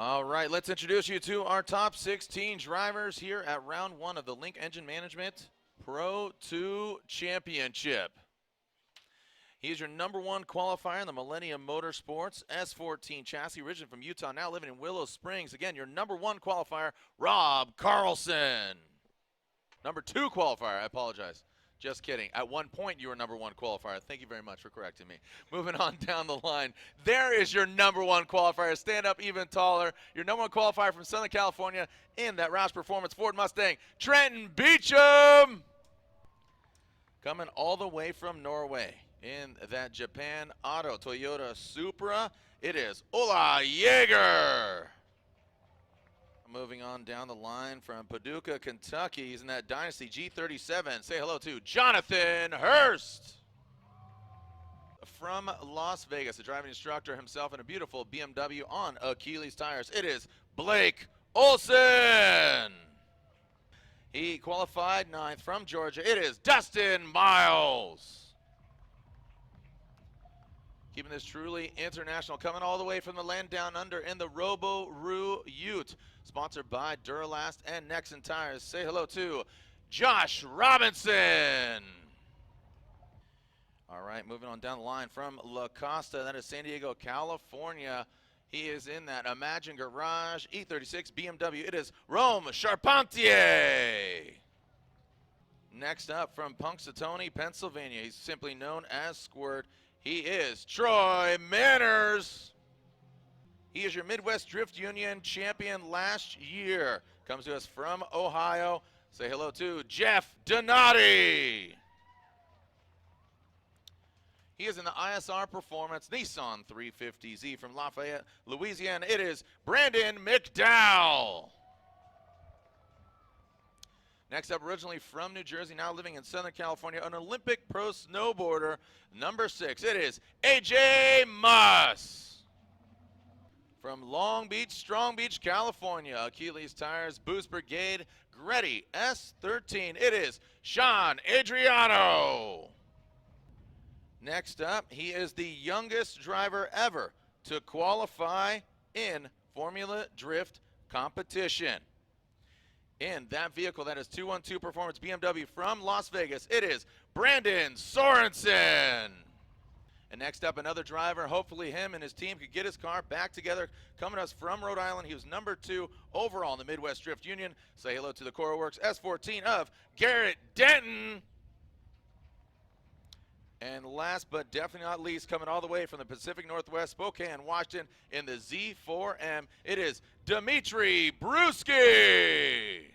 All right, let's introduce you to our top 16 drivers here at round one of the Link Engine Management Pro 2 Championship. He's your number one qualifier in the Millennium Motorsports S14 chassis, originally from Utah, now living in Willow Springs. Again, your number one qualifier, Rob Carlson. Number two qualifier, I apologize. Just kidding. At one point, you were number one qualifier. Thank you very much for correcting me. Moving on down the line, there is your number one qualifier. Stand up even taller. Your number one qualifier from Southern California in that Roush Performance Ford Mustang, Trenton Beecham. Coming all the way from Norway in that Japan Auto Toyota Supra, it is Hula Jager. Moving on down the line from Paducah, Kentucky. He's in that Dynasty G37. Say hello to Jonathan Herst. From Las Vegas, a driving instructor himself in a beautiful BMW on Achilles tires. It is Blake Olson. He qualified 9th from Georgia. It is Dustin Miles. Keeping this truly international, coming all the way from the land down under in the Robo-Roo Ute. Sponsored by Duralast and Nexen Tires. Say hello to Josh Robinson. All right, moving on down the line from La Costa. That is San Diego, California. He is in that Imagine Garage E36 BMW. It is Rome Charpentier. Next up from Punxsutawney, Pennsylvania. He's simply known as Squirt. He is Troy Manners. He is your Midwest Drift Union champion last year. Comes to us from Ohio. Say hello to Jeff Donati. He is in the ISR Performance Nissan 350Z from Lafayette, Louisiana. It is Brandon McDowell. Next up, originally from New Jersey, now living in Southern California, an Olympic pro snowboarder, number 6. It is AJ Muss. From Long Beach, Strong Beach, California, Achilles Tires, Boost Brigade, Gretty S13. It is Sean Adriano. Next up, he is the youngest driver ever to qualify in Formula Drift competition. In that vehicle, that is 212 Performance BMW from Las Vegas, it is Brandon Sorensen. And next up, another driver. Hopefully him and his team could get his car back together. Coming to us from Rhode Island, he was number 2 overall in the Midwest Drift Union. Say hello to the Cora Works S14 of Garrett Denton. And last but definitely not least, coming all the way from the Pacific Northwest, Spokane, Washington, in the Z4M, it is Dimitri Bruschi.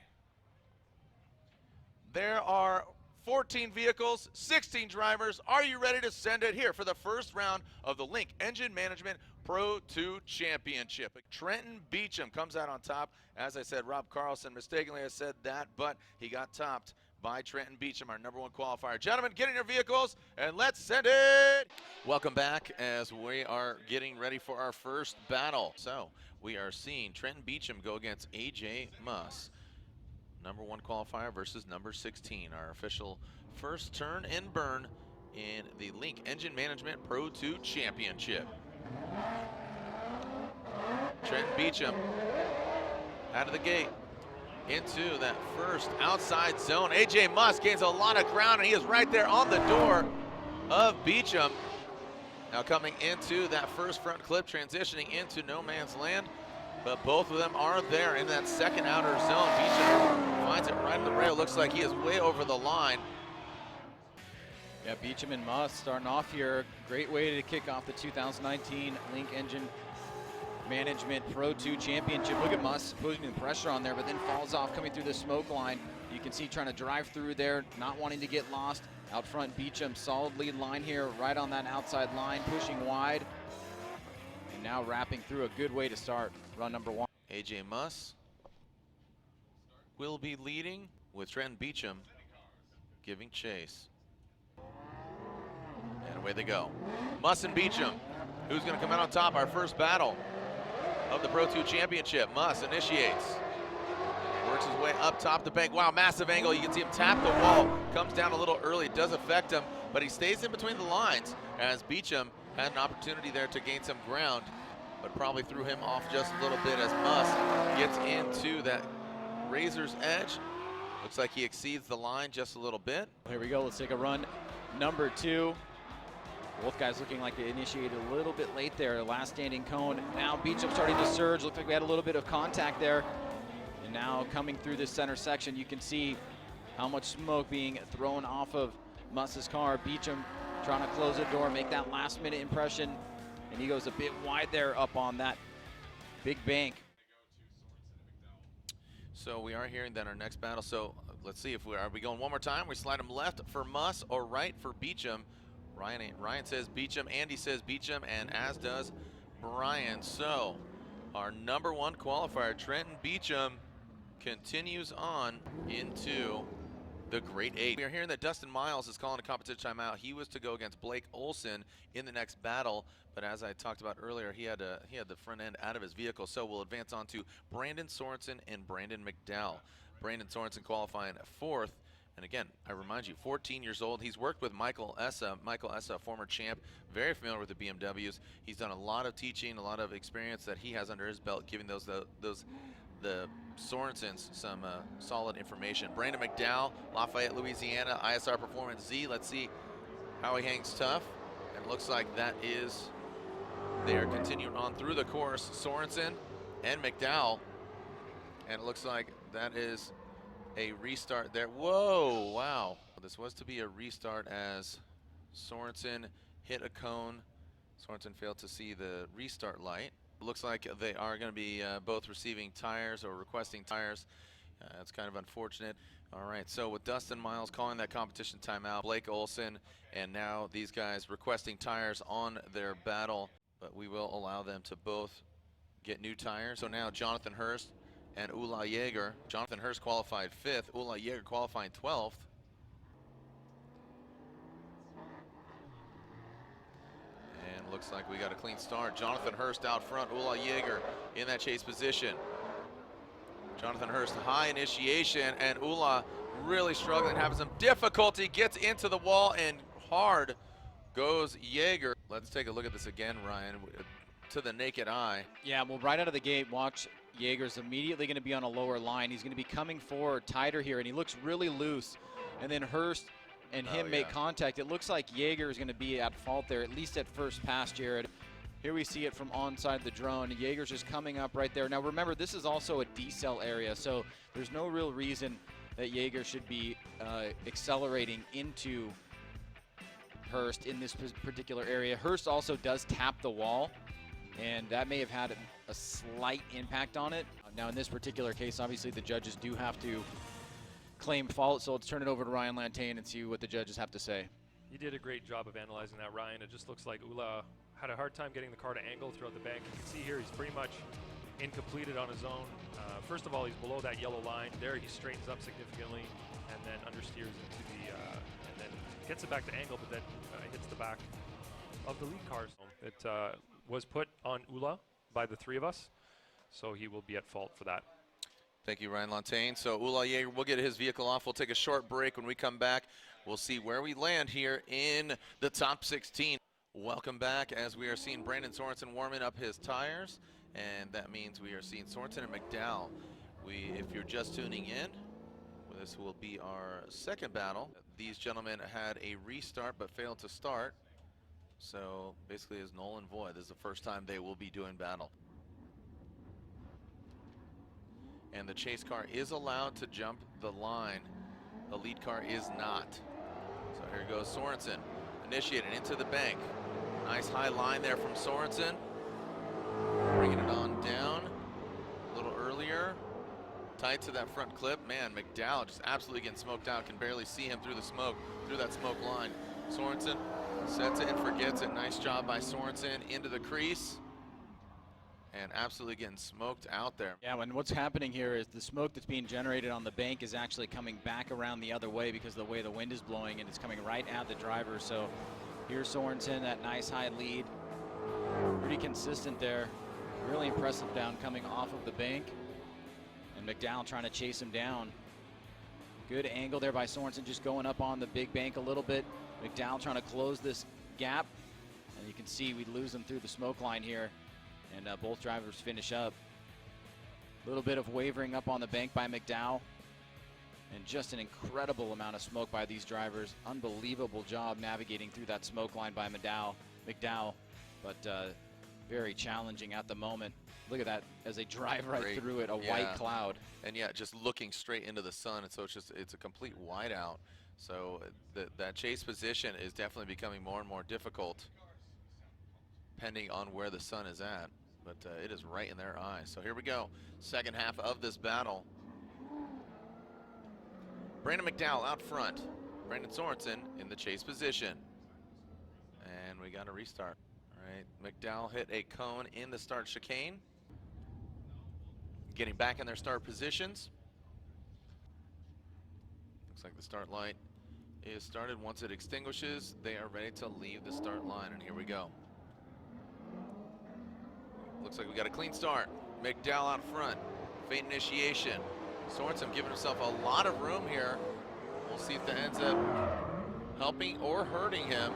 There are 14 vehicles, 16 drivers. Are you ready to send it here for the first round of the Link Engine Management Pro 2 Championship? Trenton Beecham comes out on top. As I said, Rob Carlson mistakenly has said that, but he got topped by Trenton Beecham, our number one qualifier. Gentlemen, get in your vehicles and let's send it. Welcome back as we are getting ready for our first battle. So we are seeing Trenton Beecham go against AJ Muss. Number one qualifier versus number 16, our official first turn and burn in the Link Engine Management Pro 2 Championship. Trenton Beecham out of the gate into that first outside zone. AJ Muss gains a lot of ground, and he is right there on the door of Beecham. Now coming into that first front clip, transitioning into no man's land. But both of them are there in that second outer zone. Beecham finds it right on the rail. Looks like he is way over the line. Yeah, Beecham and Muss starting off here. Great way to kick off the 2019 Link Engine Management Pro 2 Championship. Look at Muss putting the pressure on there, but then falls off coming through the smoke line. You can see trying to drive through there, not wanting to get lost. Out front, Beecham, solid lead line here, right on that outside line, pushing wide. And now wrapping through a good way to start run number 1. AJ Muss will be leading with Trenton Beecham giving chase. And away they go. Muss and Beecham. Who's going to come out on top? Our first battle of the Pro 2 Championship. Muss initiates. Works his way up top the bank. Wow, massive angle. You can see him tap the wall. Comes down a little early. It does affect him, but he stays in between the lines as Beecham had an opportunity there to gain some ground. but probably threw him off just a little bit as Muss gets into that razor's edge. Looks like he exceeds the line just a little bit. Here we go, let's take a run. Number 2. Both guys looking like they initiated a little bit late there. Last standing cone. Now Beecham starting to surge. Looks like we had a little bit of contact there. And now coming through this center section, you can see how much smoke being thrown off of Muss's car. Beecham trying to close the door, make that last minute impression. And he goes a bit wide there up on that big bank. So we are hearing that our next battle. So let's see if are we going one more time? We slide him left for Muss or right for Beecham. Ryan says Beecham, Andy says Beecham, and as does Brian. So our number 1 qualifier, Trenton Beecham, continues on into the Great 8. We are hearing that Dustin Miles is calling a competition timeout. He was to go against Blake Olson in the next battle, but as I talked about earlier, he had the front end out of his vehicle. So we'll advance on to Brandon Sorensen and Brandon McDowell. Brandon Sorensen qualifying 4th. And again, I remind you, 14 years old. He's worked with Michael Essa. Michael Essa, former champ, very familiar with the BMWs. He's done a lot of teaching, a lot of experience that he has under his belt, giving the Sorensens some solid information. Brandon McDowell, Lafayette, Louisiana, ISR Performance Z. Let's see how he hangs tough. And it looks like that is, they are continuing on through the course, Sorensen and McDowell. And it looks like that is a restart there. Whoa, wow. This was to be a restart as Sorensen hit a cone. Sorensen failed to see the restart light. Looks like they are going to be both receiving tires or requesting tires. It's kind of unfortunate. All right, so with Dustin Miles calling that competition timeout, Blake Olson, and now these guys requesting tires on their battle, but we will allow them to both get new tires. So now Jonathan Herst and Ula Jager. Jonathan Herst qualified 5th, Ula Jager qualifying 12th. And looks like we got a clean start. Jonathan Herst out front, Ula Jager in that chase position. Jonathan Herst, high initiation, and Ula really struggling, having some difficulty, gets into the wall, and hard goes Jager. Let's take a look at this again, Ryan, to the naked eye. Yeah, well, right out of the gate, watch Jager's immediately going to be on a lower line. He's going to be coming forward tighter here, and he looks really loose. And then Herst and him make contact. It looks like Jager is going to be at fault there, at least at first pass, Jared. Here we see it from onside the drone. Jager's just coming up right there. Now remember, this is also a decel area, so there's no real reason that Jager should be accelerating into Herst in this particular area. Herst also does tap the wall, and that may have had a slight impact on it. Now in this particular case, obviously the judges do have to claim fault, so let's turn it over to Ryan Lantain and see what the judges have to say. You did a great job of analyzing that, Ryan. It just looks like Ula had a hard time getting the car to angle throughout the bank. You can see here he's pretty much incompleted on his own. First of all, he's below that yellow line. There he straightens up significantly and then understeers into the, and then gets it back to angle, but then hits the back of the lead cars. It was put on Ula by the 3 of us, so he will be at fault for that. Thank you, Ryan Lantain. So Ula Jager will get his vehicle off. We'll take a short break. When we come back, we'll see where we land here in the top 16. Welcome back as we are seeing Brandon Sorensen warming up his tires, and that means we are seeing Sorensen and McDowell. If you're just tuning in, this will be our second battle. These gentlemen had a restart but failed to start, so basically it's null and void. This is the first time they will be doing battle. And the chase car is allowed to jump the line. The lead car is not. So here goes Sorensen, initiated into the bank. Nice high line there from Sorensen. Bringing it on down a little earlier. Tight to that front clip. Man, McDowell just absolutely getting smoked out. Can barely see him through the smoke, through that smoke line. Sorensen sets it and forgets it. Nice job by Sorensen into the crease. And absolutely getting smoked out there. Yeah, and what's happening here is the smoke that's being generated on the bank is actually coming back around the other way because of the way the wind is blowing, and it's coming right at the driver. So here's Sorensen, that nice high lead. Pretty consistent there. Really impressive down coming off of the bank. And McDowell trying to chase him down. Good angle there by Sorensen, just going up on the big bank a little bit. McDowell trying to close this gap. And you can see we lose him through the smoke line here. And both drivers finish up. A little bit of wavering up on the bank by McDowell. And just an incredible amount of smoke by these drivers. Unbelievable job navigating through that smoke line by McDowell. But very challenging at the moment. Look at that as they drive right through it, a white cloud. And yeah, just looking straight into the sun, and so it's a complete whiteout. So that chase position is definitely becoming more and more difficult, depending on where the sun is at. But it is right in their eyes. So here we go, second half of this battle. Brandon McDowell out front. Brandon Sorensen in the chase position. And we got a restart. All right, McDowell hit a cone in the start chicane. Getting back in their start positions. Looks like the start light is started. Once it extinguishes, they are ready to leave the start line, and here we go. Looks like we got a clean start. McDowell out front, feint initiation. Sorensen giving himself a lot of room here. We'll see if that ends up helping or hurting him.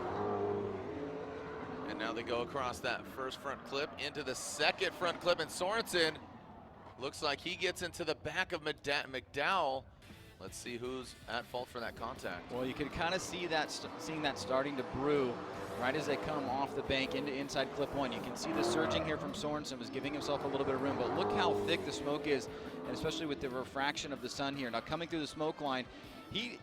And now they go across that first front clip into the second front clip, and Sorensen looks like he gets into the back of McDowell. Let's see who's at fault for that contact. Well, you can kind of see that, seeing that starting to brew right as they come off the bank into inside clip one. You can see the surging here from Sorensen was giving himself a little bit of room, but look how thick the smoke is, and especially with the refraction of the sun here. Now coming through the smoke line,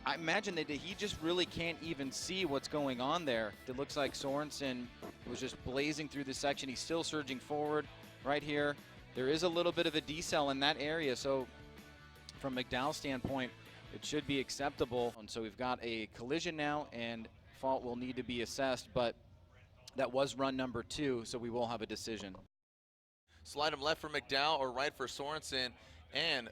I imagine that he just really can't even see what's going on there. It looks like Sorensen was just blazing through this section. He's still surging forward right here. There is a little bit of a decel in that area, so from McDowell's standpoint, it should be acceptable. And so we've got a collision now, and fault will need to be assessed, but that was run number 2, so we will have a decision. Slide him left for McDowell or right for Sorensen, and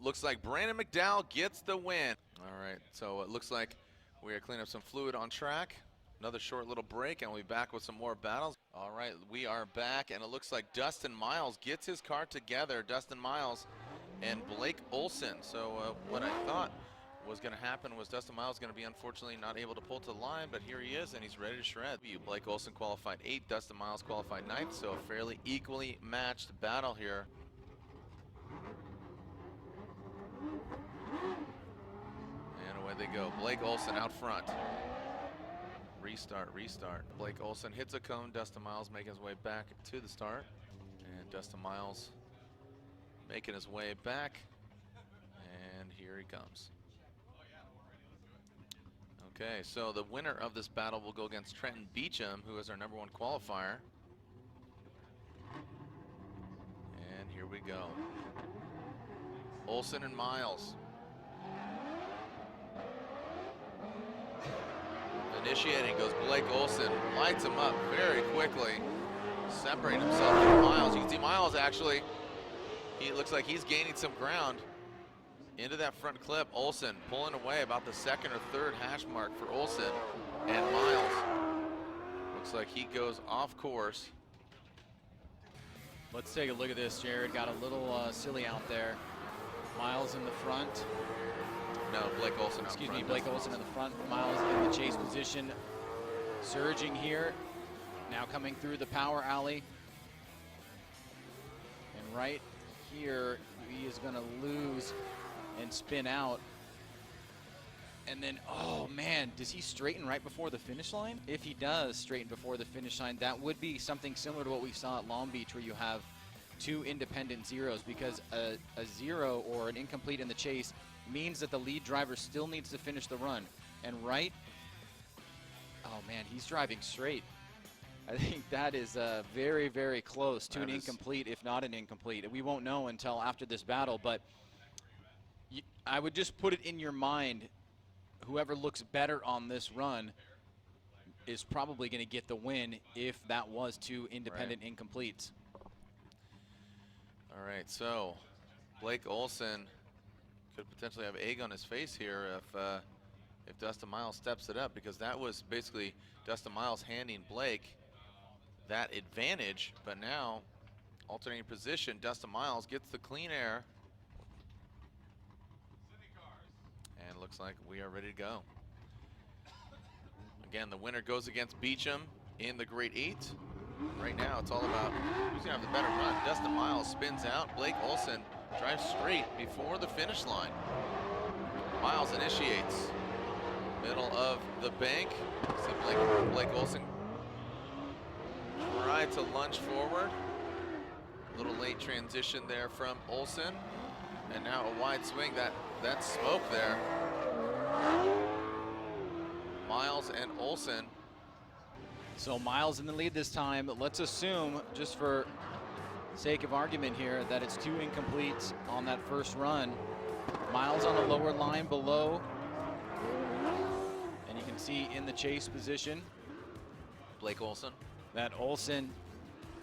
looks like Brandon McDowell gets the win. All right, so it looks like we are cleaning up some fluid on track. Another short little break, and we'll be back with some more battles. All right, we are back, and it looks like Dustin Miles gets his car together. Dustin Miles and Blake Olson. So what I thought was going to happen was Dustin Miles going to be unfortunately not able to pull to the line, but here he is, and he's ready to shred. Blake Olson qualified 8th, Dustin Miles qualified 9th, so a fairly equally matched battle here. And away they go. Blake Olson out front. Restart. Blake Olson hits a cone. Dustin Miles making his way back to the start. And Dustin Miles making his way back. And here he comes. Okay, so the winner of this battle will go against Trenton Beecham, who is our #1 qualifier. And here we go. Olson and Miles. Initiating goes Blake Olson, lights him up very quickly, separating himself from Miles. You can see Miles actually, he looks like he's gaining some ground into that front clip. Olson pulling away about the 2nd or 3rd hash mark for Olson, and Miles looks like he goes off course. Let's take a look at this. Jared got a little silly out there. Miles in the front. No, Blake Olson. Excuse me, Blake Olson in the front. Miles in the chase position. Surging here. Now coming through the power alley. And right here, he is going to lose and spin out. And then, oh man, does he straighten right before the finish line? If he does straighten before the finish line, that would be something similar to what we saw at Long Beach, where you have 2 independent zeros, because a 0 or an incomplete in the chase means that the lead driver still needs to finish the run. And right, oh man, he's driving straight. I think that is very, very close to an incomplete, if not an incomplete. We won't know until after this battle, but I would just put it in your mind, whoever looks better on this run is probably going to get the win if that was 2 independent incompletes. All right, so Blake Olson could potentially have egg on his face here if Dustin Miles steps it up, because that was basically Dustin Miles handing Blake that advantage. But now, alternating position, Dustin Miles gets the clean air. And looks like we are ready to go. Again, the winner goes against Beecham in the Great 8. right now it's all about who's gonna have the better run. Dustin Miles spins out. Blake Olson drives straight before the finish line. Miles initiates. Middle of the bank. See Blake Olson try to lunge forward. A little late transition there from Olson. And now a wide swing. That's smoke there. Miles and Olson. So Miles in the lead this time. Let's assume, just for sake of argument here, that it's 2 incompletes on that first run. Miles on the lower line below. And you can see in the chase position, Blake Olson. that Olson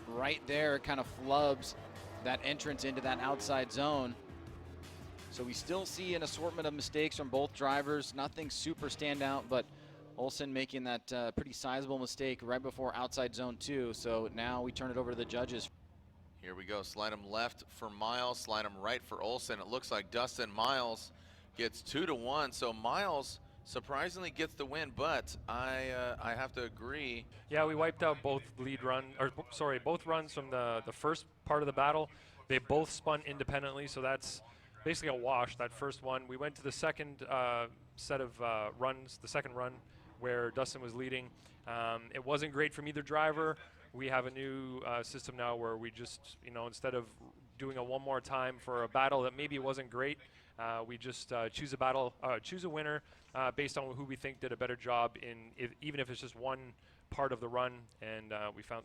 right there kind of flubs that entrance into that outside zone. So we still see an assortment of mistakes from both drivers. Nothing super standout, but Olson making that pretty sizable mistake right before outside zone 2. So now we turn it over to the judges. Here we go. Slide him left for Miles. Slide him right for Olson. It looks like Dustin Miles gets 2-1. So Miles surprisingly gets the win, but I have to agree. Yeah, we wiped out both both runs from the first part of the battle. They both spun independently, so that's basically a wash, that first one. We went to the second set of runs, the second run where Dustin was leading. It wasn't great from either driver. We have a new system now where we just, instead of doing a one more time for a battle that maybe wasn't great, we just choose a winner based on who we think did a better job even if it's just one part of the run. And we found,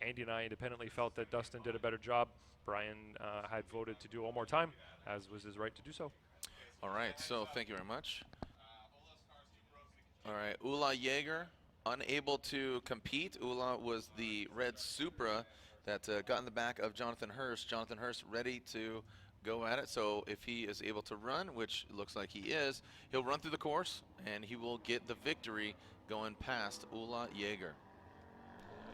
Andy and I independently felt that Dustin did a better job. Brian had voted to do one more time, as was his right to do so. All right, so thank you very much. All right, Hula Jager unable to compete. Hula was the red Supra that got in the back of Jonathan Herst. Jonathan Herst ready to go at it. So if he is able to run, which looks like he is, he'll run through the course and he will get the victory going past Hula Jager.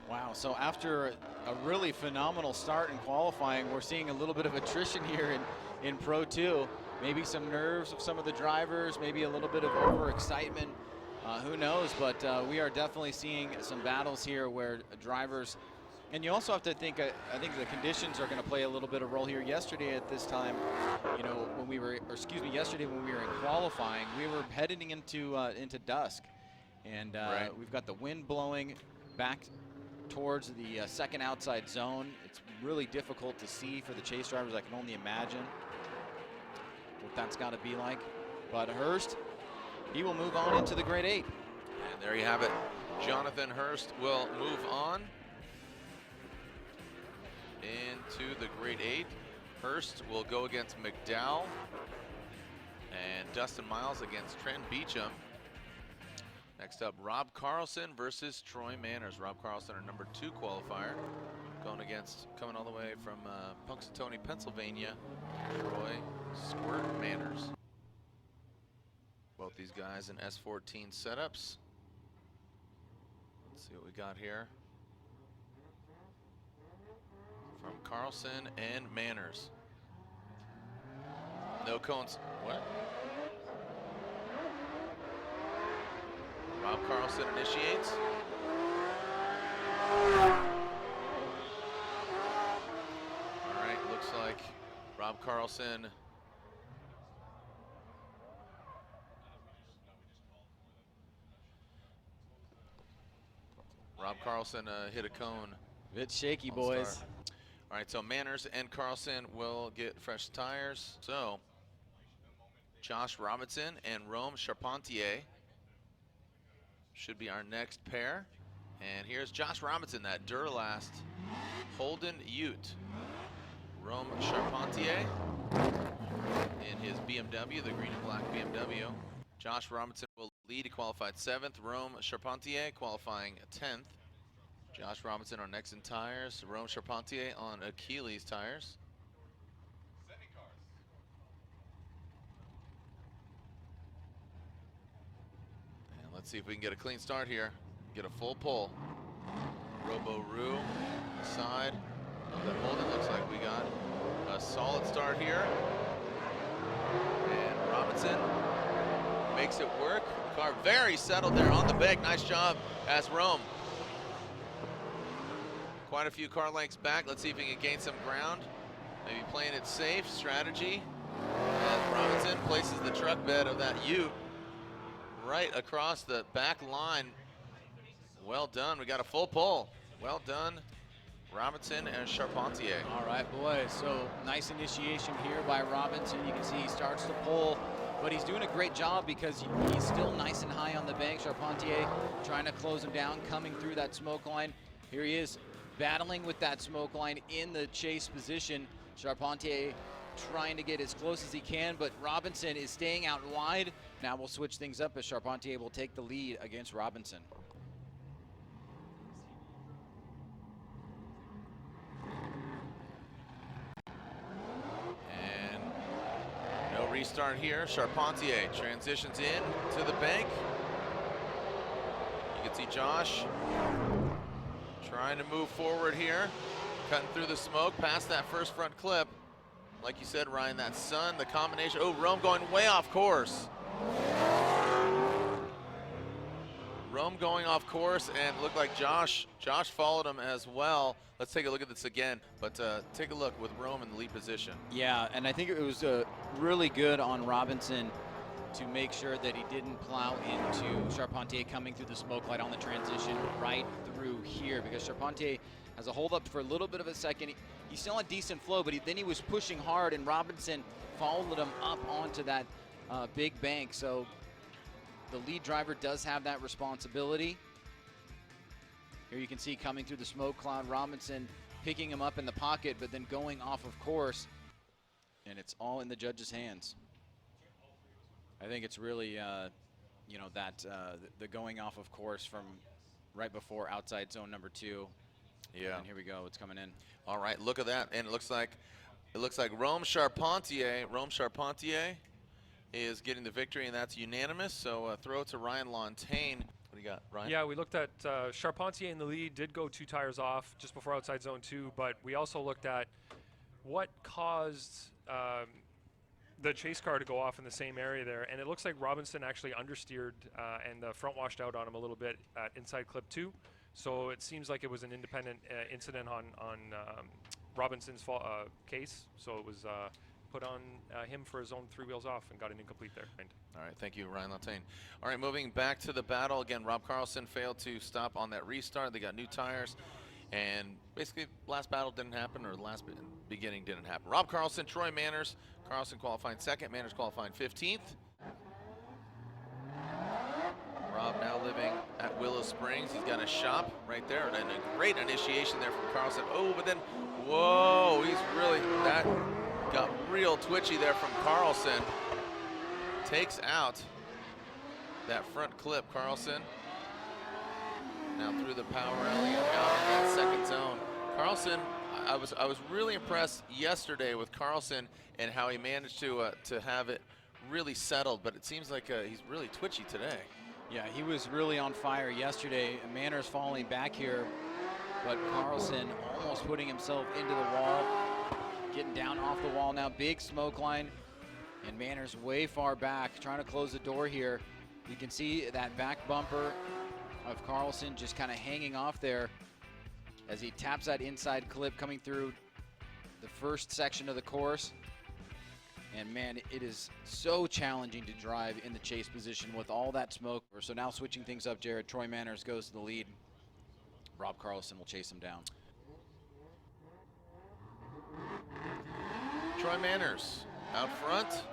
Wow, so after a really phenomenal start in qualifying, we're seeing a little bit of attrition here in Pro 2. Maybe some nerves of some of the drivers, maybe a little bit of overexcitement. Who knows, but we are definitely seeing some battles here where drivers, and you also have to think, I think the conditions are going to play a little bit of role here. Yesterday at this time, yesterday when we were in qualifying, we were heading into dusk. And right. We've got the wind blowing back towards the second outside zone. It's really difficult to see for the chase drivers. I can only imagine what that's got to be like. But Herst, he will move on into the grade 8. And there you have it. Jonathan Herst will move on into the grade 8. Herst will go against McDowell, and Dustin Miles against Trent Beecham. Next up, Rob Carlson versus Troy Manners. Rob Carlson, our number 2 qualifier, coming all the way from Punxsutawney, Pennsylvania, Troy Squirt Manners. Both these guys in S14 setups. Let's see what we got here from Carlson and Manners. No cones. What? Rob Carlson initiates. All right, looks like Rob Carlson hit a cone. Bit shaky, boys. Start. All right, so Manners and Carlson will get fresh tires. So Josh Robinson and Rome Charpentier should be our next pair. And here's Josh Robinson, that Duralast Holden Ute. Rome Charpentier in his BMW, the green and black BMW. Josh Robinson will lead, he qualified 7th. Rome Charpentier qualifying 10th. Josh Robinson on Nexen tires. Rome Charpentier on Achilles tires. And let's see if we can get a clean start here. Get a full pull. Robo-Roo side of the Holden. Looks like we got a solid start here. And Robinson makes it work. Car very settled there on the bank. Nice job as Rome. quite a few car lengths back. Let's see if he can gain some ground. Maybe playing it safe, strategy. As Robinson places the truck bed of that Ute right across the back line. Well done, we got a full pull. Well done, Robinson and Charpentier. All right, boys, so nice initiation here by Robinson. You can see he starts to pull, but he's doing a great job because he's still nice and high on the bank. Charpentier trying to close him down, coming through that smoke line. Here he is battling with that smoke line in the chase position. Charpentier trying to get as close as he can, but Robinson is staying out wide. Now we'll switch things up as Charpentier will take the lead against Robinson. And no restart here. Charpentier transitions in to the bank. You can see Josh trying to move forward here, cutting through the smoke past that first front clip. Like you said, Ryan, that sun, the combination. Oh, Rome going way off course. Rome going off course, and looked like Josh followed him as well. Let's take a look at this again, but take a look with Rome in the lead position. Yeah, and I think it was really good on Robinson to make sure that he didn't plow into Charpentier coming through the smoke light on the transition right through here, because Charpentier has a hold up for a little bit of a second. He still had decent flow, but then he was pushing hard, and Robinson followed him up onto that big bank. So the lead driver does have that responsibility. Here you can see coming through the smoke cloud, Robinson picking him up in the pocket, but then going off of course, and it's all in the judge's hands. I think it's really, you know, that the going off of course from right before outside zone number 2. Yeah. And here we go. It's coming in. All right, look at that, and it looks like Rome Charpentier is getting the victory, and that's unanimous. So throw it to Ryan Lontaine. What do you got, Ryan? Yeah, we looked at Charpentier in the lead, did go 2 tires off just before outside zone 2, but we also looked at what caused the chase car to go off in the same area there, and it looks like Robinson actually understeered and the front washed out on him a little bit at inside clip 2. So it seems like it was an independent incident on Robinson's case. So it was put on him for his own 3 wheels off and got an incomplete there. All right, thank you, Ryan Lontaine. All right, moving back to the battle. Again, Rob Carlson failed to stop on that restart. They got new tires, and basically last battle didn't happen, or the last beginning didn't happen. Rob Carlson, Troy Manners. Carlson qualifying 2nd, Manners qualifying 15th. Rob now living at Willow Springs. He's got a shop right there, and a great initiation there from Carlson. Oh, but then, whoa, that got real twitchy there from Carlson. Takes out that front clip, Carlson. Now through the power alley and out in that second zone. Carlson, I was really impressed yesterday with Carlson and how he managed to have it really settled, but it seems like he's really twitchy today. Yeah, he was really on fire yesterday. Manners falling back here, but Carlson almost putting himself into the wall, getting down off the wall now. Big smoke line, and Manners way far back, trying to close the door here. You can see that back bumper of Carlson just kind of hanging off there as he taps that inside clip coming through the first section of the course. And man, it is so challenging to drive in the chase position with all that smoke. So now switching things up, Jared, Troy Manners goes to the lead. Rob Carlson will chase him down. Troy Manners out front.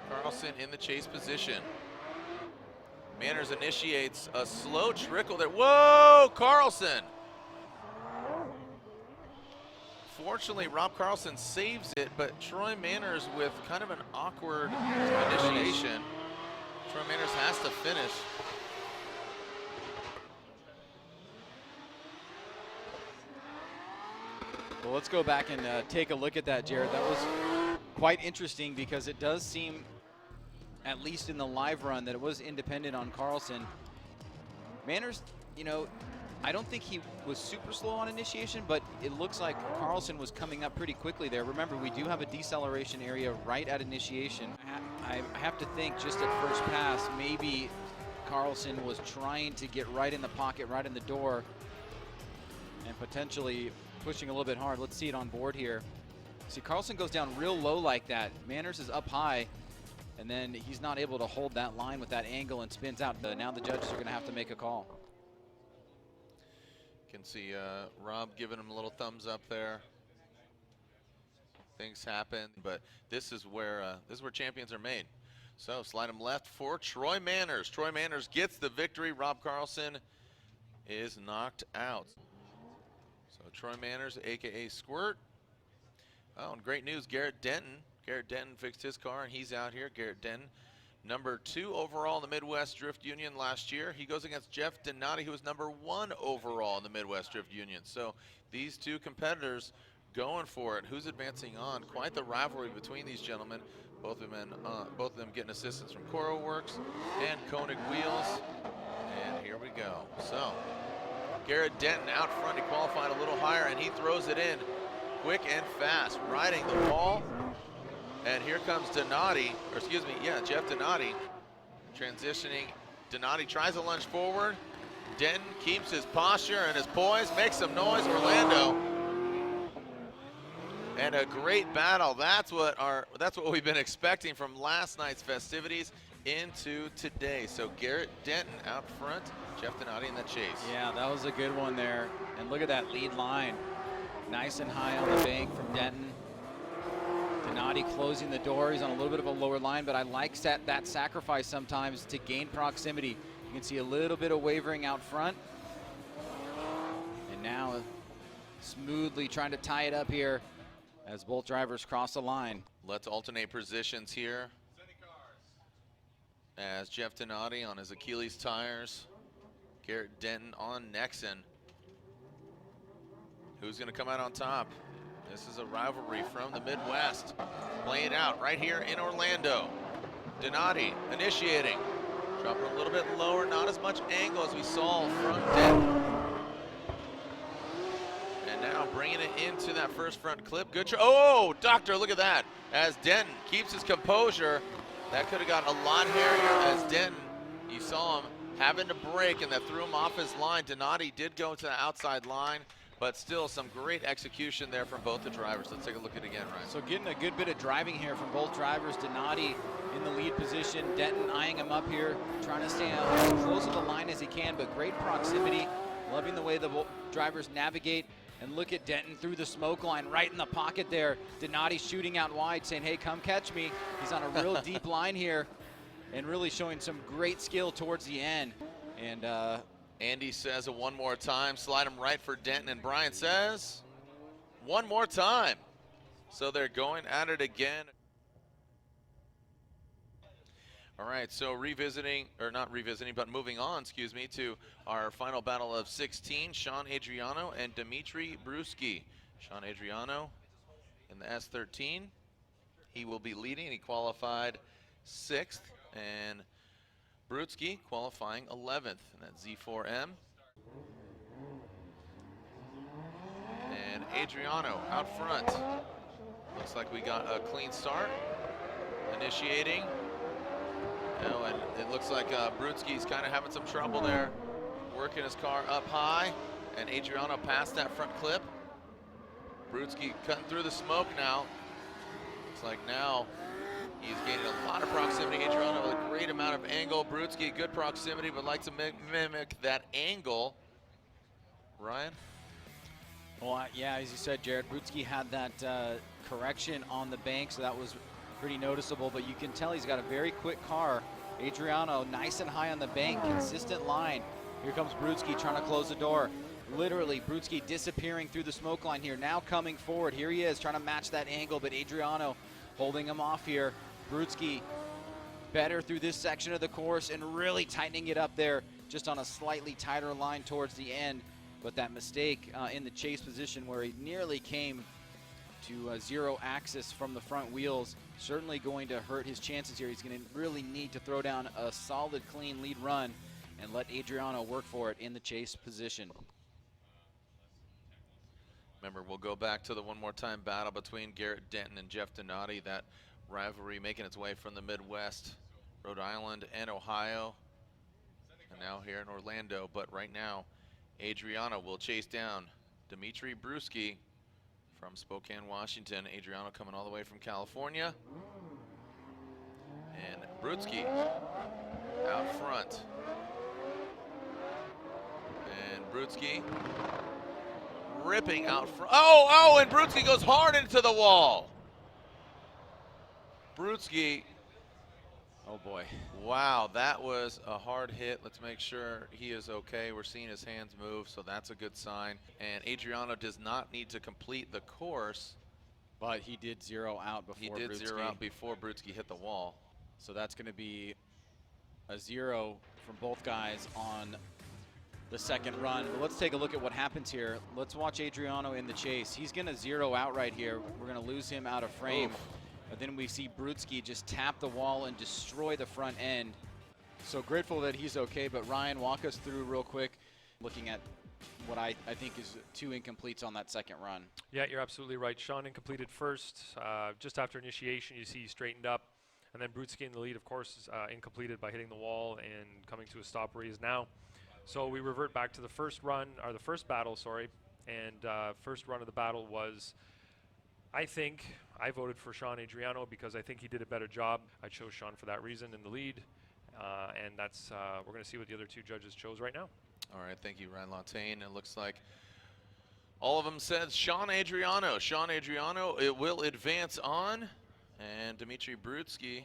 Carlson in the chase position. Manners initiates a slow trickle there. Whoa, Carlson! Fortunately, Rob Carlson saves it, but Troy Manners with kind of an awkward initiation. Troy Manners has to finish. Well, let's go back and take a look at that, Jared. That was quite interesting because it does seem, at least in the live run, that it was independent on Carlson. Manners, you know, I don't think he was super slow on initiation, but it looks like Carlson was coming up pretty quickly there. Remember, we do have a deceleration area right at initiation. I have to think just at first pass, maybe Carlson was trying to get right in the pocket, right in the door. and potentially pushing a little bit hard. Let's see it on board here. See, Carlson goes down real low like that. Manners is up high, and then he's not able to hold that line with that angle and spins out. Now the judges are going to have to make a call. Can see Rob giving him a little thumbs up there. Things happen, but this is where champions are made. So slide him left for Troy Manners. Troy Manners gets the victory. Rob Carlson is knocked out. So Troy Manners, aka Squirt. Oh, and great news, Garrett Denton. Garrett Denton fixed his car, and he's out here. Garrett Denton, number 2 overall in the Midwest Drift Union last year. He goes against Jeff Donati, who was number 1 overall in the Midwest Drift Union. So these two competitors going for it. Who's advancing on? Quite the rivalry between these gentlemen. Both of them getting assistance from Coro Works and Koenig Wheels. And here we go. So Garrett Denton out front. He qualified a little higher, and he throws it in quick and fast, riding the wall. And here comes Donati, or excuse me, yeah, Jeff Donati transitioning. Donati tries to lunge forward. Denton keeps his posture and his poise, makes some noise. Orlando. And a great battle. That's what we've been expecting from last night's festivities into today. So Garrett Denton out front, Jeff Donati in the chase. Yeah, that was a good one there. And look at that lead line. Nice and high on the bank from Denton. Donati closing the door. He's on a little bit of a lower line, but I like that sacrifice sometimes to gain proximity. You can see a little bit of wavering out front. And now smoothly trying to tie it up here as both drivers cross the line. Let's alternate positions here as Jeff Donati on his Achilles tires. Garrett Denton on Nexon. Who's going to come out on top? This is a rivalry from the Midwest. Playing out right here in Orlando. Donati initiating. Dropping a little bit lower, not as much angle as we saw from Denton. And now bringing it into that first front clip. Good try. Oh, Doctor, look at that. As Denton keeps his composure. That could have got a lot hairier as Denton, you saw him having to brake, and that threw him off his line. Donati did go to the outside line, but still some great execution there from both the drivers. Let's take a look at it again, Ryan. So getting a good bit of driving here from both drivers. Donati in the lead position. Denton eyeing him up here, trying to stay as close to the line as he can, but great proximity. Loving the way the drivers navigate. And look at Denton through the smoke line, right in the pocket there. Donati shooting out wide, saying, hey, come catch me. He's on a real deep line here and really showing some great skill towards the end. And Andy says it one more time. Slide him right for Denton. And Brian says one more time. So they're going at it again. All right, so moving on, excuse me, to our final battle of 16, Sean Adriano and Dimitri Bruschi. Sean Adriano in the S13. He will be leading. He qualified 6th, and Bruschi qualifying 11th in that Z4M. And Adriano out front. Looks like we got a clean start. Initiating. Oh, and it looks like Bruschi's kind of having some trouble there. Working his car up high, and Adriano passed that front clip. Bruschi cutting through the smoke now. Looks like now he's gaining a lot of proximity. Adriano with a great amount of angle. Bruschi, good proximity, but likes to mimic that angle. Ryan? Well, yeah, as you said, Jared, Bruschi had that correction on the bank, so that was pretty noticeable, but you can tell he's got a very quick car. Adriano nice and high on the bank, consistent line. Here comes Bruschi trying to close the door. Literally, Bruschi disappearing through the smoke line here, now coming forward. Here he is trying to match that angle, but Adriano holding him off here. Bruschi better through this section of the course and really tightening it up there, just on a slightly tighter line towards the end. But that mistake in the chase position where he nearly came to zero axis from the front wheels, certainly going to hurt his chances here. He's going to really need to throw down a solid, clean lead run and let Adriano work for it in the chase position. Remember, we'll go back to the one more time battle between Garrett Denton and Jeff Donati. That rivalry making its way from the Midwest, Rhode Island and Ohio, and now here in Orlando. But right now, Adriano will chase down Dimitri Brewski from Spokane, Washington. Adriano coming all the way from California. And Brewski out front. And Brewski ripping out front. Oh, and Brewski goes hard into the wall. Brewski. Oh boy. Wow, that was a hard hit. Let's make sure he is okay. We're seeing his hands move, so that's a good sign. And Adriano does not need to complete the course. But he did zero out before He did Brewski. zero out before Brewski hit the wall. So that's going to be a 0 from both guys on the second run. But let's take a look at what happens here. Let's watch Adriano in the chase. He's going to 0 out right here. We're going to lose him out of frame. Oof. But then we see Brewski just tap the wall and destroy the front end. So grateful that he's okay. But Ryan, walk us through real quick, looking at what I think is 2 incompletes on that second run. Yeah, you're absolutely right. Sean incompleted first. Just after initiation, you see he straightened up. And then Brewski in the lead, of course, is incompleted by hitting the wall and coming to a stop where he is now. So we revert back to the first run, or the first battle, sorry. And first run of the battle was, I think, I voted for Sean Adriano because I think he did a better job. I chose Sean for that reason in the lead. And that's, we're going to see what the other 2 judges chose right now. All right, thank you, Ryan Lantain. It looks like all of them said Sean Adriano. Sean Adriano, it will advance on. And Dimitri Brewski,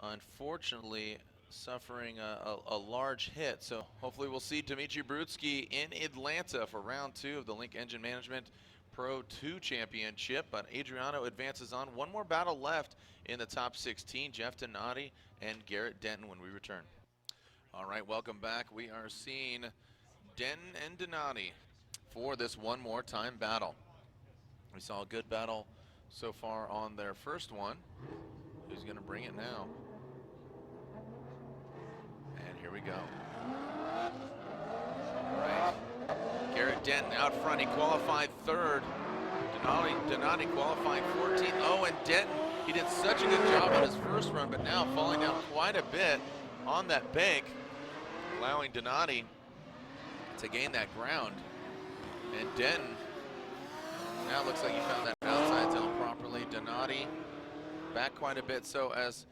unfortunately, suffering a large hit. So hopefully we'll see Dimitri Brewski in Atlanta for round 2 of the Link Engine Management Pro 2 Championship. But Adriano advances on. One more battle left in the top 16. Jeff Donati and Garrett Denton when we return. All right, welcome back. We are seeing Denton and Donati for this one more time battle. We saw a good battle so far on their first one. Who's going to bring it now? And here we go. All right. Garrett Denton out front. He qualified 3rd. Donati qualified 14th. Oh, and Denton, he did such a good job on his first run, but now falling down quite a bit on that bank, allowing Donati to gain that ground. And Denton now looks like he found that outside zone properly. Donati back quite a bit. So as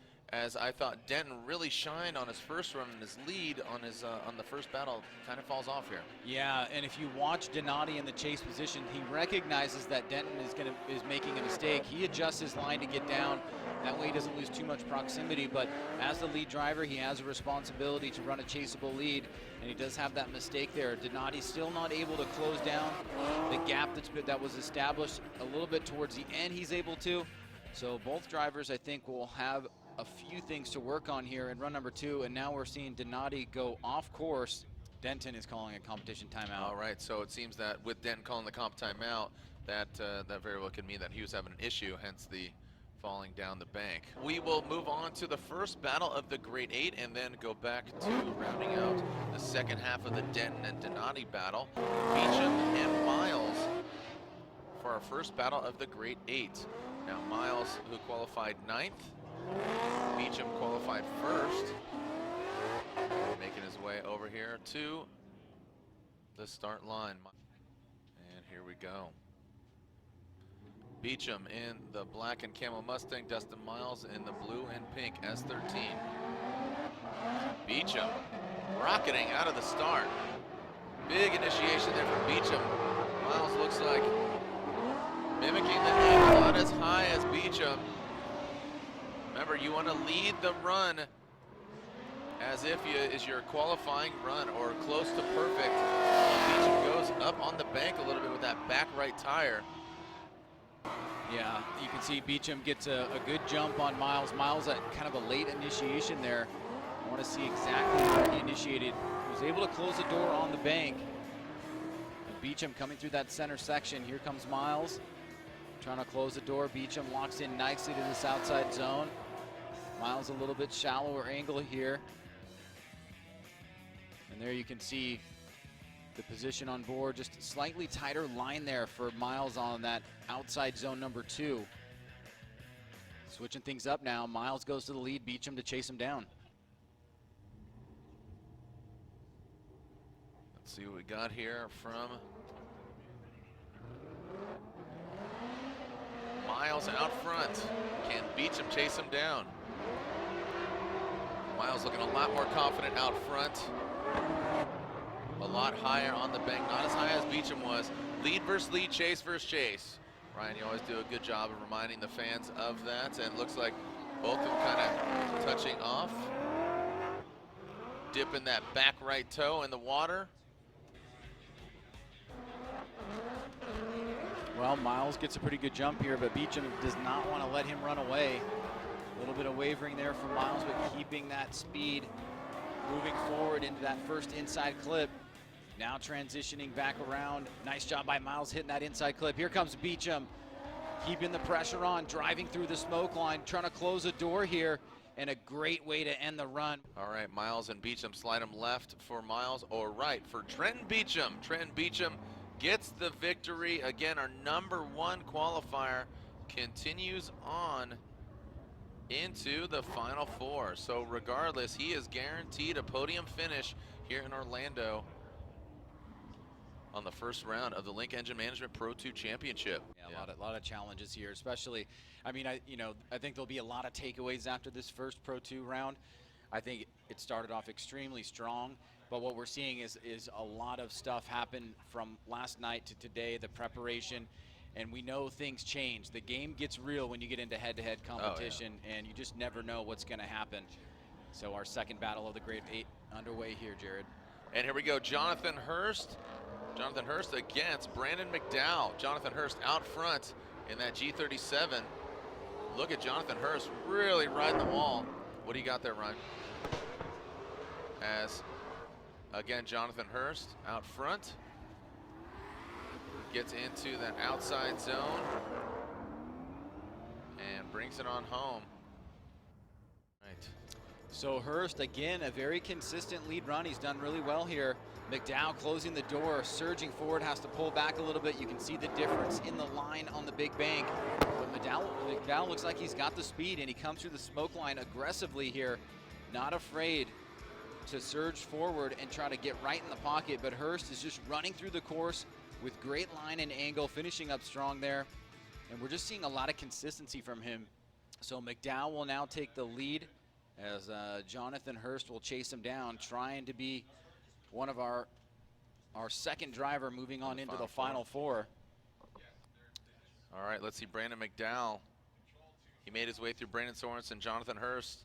I thought Denton really shined on his first run, and his lead on his on the first battle kind of falls off here. Yeah, and if you watch Donati in the chase position, he recognizes that Denton is making a mistake. He adjusts his line to get down. That way he doesn't lose too much proximity, but as the lead driver, he has a responsibility to run a chaseable lead, and he does have that mistake there. Donati still not able to close down the gap that was established a little bit towards the end. He's able to. So both drivers, I think, will have a few things to work on here in run number 2, and now we're seeing Donati go off course. Denton is calling a competition timeout. All right, so it seems that with Denton calling the comp timeout, that very well could mean that he was having an issue, hence the falling down the bank. We will move on to the first battle of the Grade 8 and then go back to rounding out the second half of the Denton and Donati battle. Beecham and Miles for our first battle of the Grade 8. Now Miles, who qualified 9th, Beecham qualified 1st, making his way over here to the start line. And here we go. Beecham in the black and camel Mustang, Dustin Miles in the blue and pink S13. Beecham rocketing out of the start. Big initiation there from Beecham. Miles looks like mimicking the angle, not as high as Beecham. Remember, you want to lead the run as if is your qualifying run or close to perfect. Beecham goes up on the bank a little bit with that back right tire. Yeah, you can see Beecham gets a good jump on Miles. Miles at kind of a late initiation there. I want to see exactly where he initiated. He was able to close the door on the bank. And Beecham coming through that center section. Here comes Miles trying to close the door. Beecham locks in nicely to this outside zone. Miles a little bit shallower angle here. And there you can see the position on board, just a slightly tighter line there for Miles on that outside zone number 2. Switching things up now, Miles goes to the lead, Beecham to chase him down. Let's see what we got here from Miles out front. Can Beecham chase him down? Miles looking a lot more confident out front. A lot higher on the bank, not as high as Beecham was. Lead versus lead, chase versus chase. Ryan, you always do a good job of reminding the fans of that, and looks like both of them kind of touching off. Dipping that back right toe in the water. Well, Miles gets a pretty good jump here, but Beecham does not want to let him run away. A little bit of wavering there from Miles, but keeping that speed, moving forward into that first inside clip. Now transitioning back around. Nice job by Miles hitting that inside clip. Here comes Beecham, keeping the pressure on, driving through the smoke line, trying to close a door here, and a great way to end the run. All right, Miles and Beecham slide him left for Miles or right for Trenton Beecham. Trenton Beecham gets the victory. Again, our #1 qualifier continues on into the Final Four. So regardless, he is guaranteed a podium finish here in Orlando on the first round of the Link Engine Management Pro 2 Championship. Yeah, a lot of challenges here, especially, I mean, I think there'll be a lot of takeaways after this first Pro 2 round. I think it started off extremely strong, but what we're seeing is a lot of stuff happen from last night to today, the preparation, and we know things change. The game gets real when you get into head-to-head competition, and you just never know what's going to happen. So our second battle of the Grade 8 underway here, Jared. And here we go, Jonathan Herst. Jonathan Herst against Brandon McDowell. Jonathan Herst out front in that G37. Look at Jonathan Herst really riding the wall. What do you got there, Ryan? As, again, Jonathan Herst out front. Gets into that outside zone and brings it on home. Right. So Herst, again, a very consistent lead run. He's done really well here. McDowell closing the door, surging forward, has to pull back a little bit. You can see the difference in the line on the big bank. But McDowell looks like he's got the speed, and he comes through the smoke line aggressively here, not afraid to surge forward and try to get right in the pocket. But Herst is just running through the course with great line and angle, finishing up strong there. And we're just seeing a lot of consistency from him. So McDowell will now take the lead as Jonathan Herst will chase him down, trying to be one of our second driver moving on into the Final Four. All right, let's see Brandon McDowell. He made his way through Brandon Sorensen, Jonathan Herst.